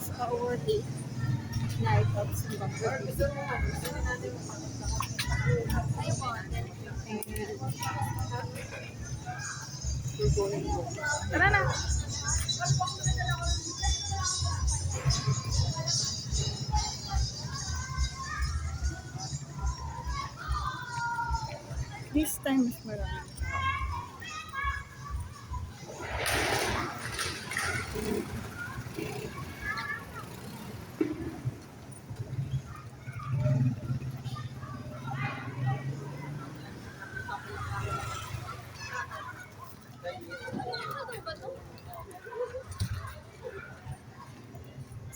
is our 8th night of Simbang Gabi. And we're going home. Tara na! This time is marami.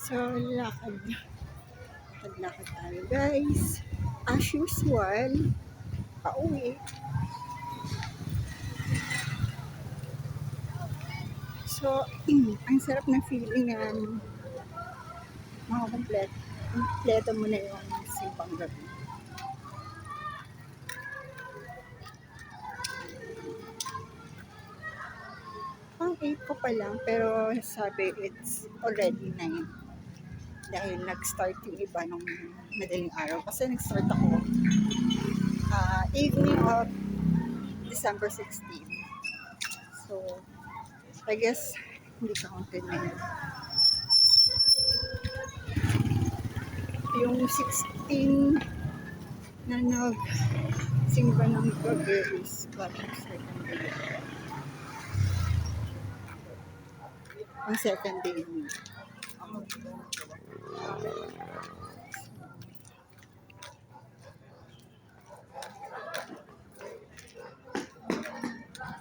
So, lakad. Lakad tayo, guys. As usual, pauwi. So, ang sarap ng feeling na kompleto mo na yung Simbang Gabi. Pang 8 ko pa lang, pero sabi it's already 9. Dahil nag-start yung iba nung madaling araw. Kasi nag-start ako evening of December 16. So, I guess hindi counted na yun. Yung 16 na nag-simba ng gabi is second day. Ang second day niya.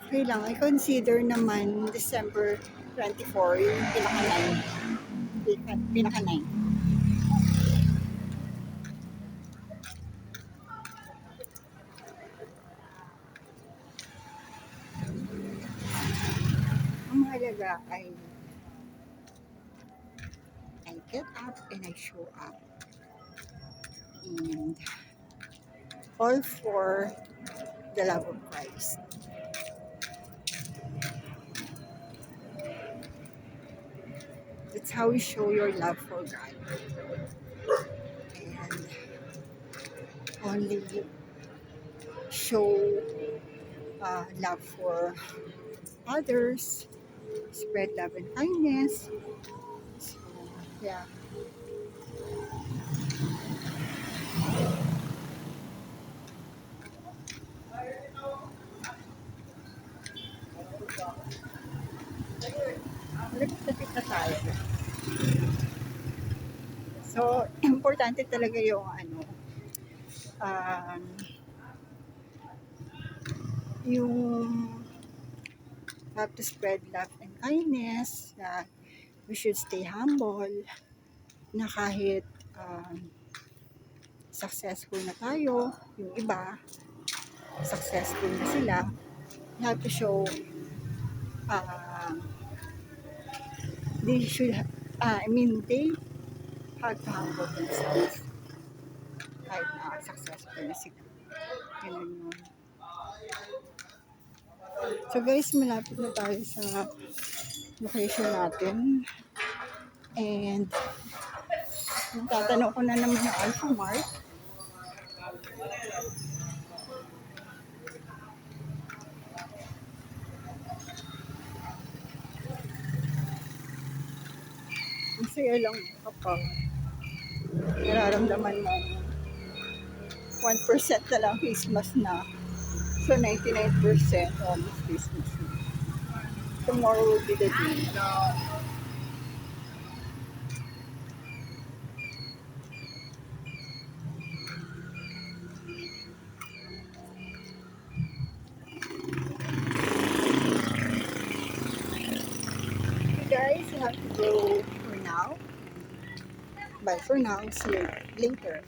Okay lang, I consider naman December 24 yung pinaka-9. Ang mahalaga ay I get up and I show up. And all for the love of Christ. That's how you show your love for God. And only show love for others, spread love and kindness. So, yeah. Lapit na tayo. So, importante talaga yung yung have to spread love and kindness, that we should stay humble, na kahit successful na tayo, yung iba, successful na sila, you have to show they should they have to humble themselves kahit na successful na sila. Ganun yun. So guys, malapit na tayo sa location natin. And tatanong ko na naman yung Alpha Mart. Ang saya lang kapag nararamdaman mo 1% na lang Christmas na. So 99% almost Christmas na. Tomorrow will be the day. Guys, I have to go for now. Bye for now. See you later.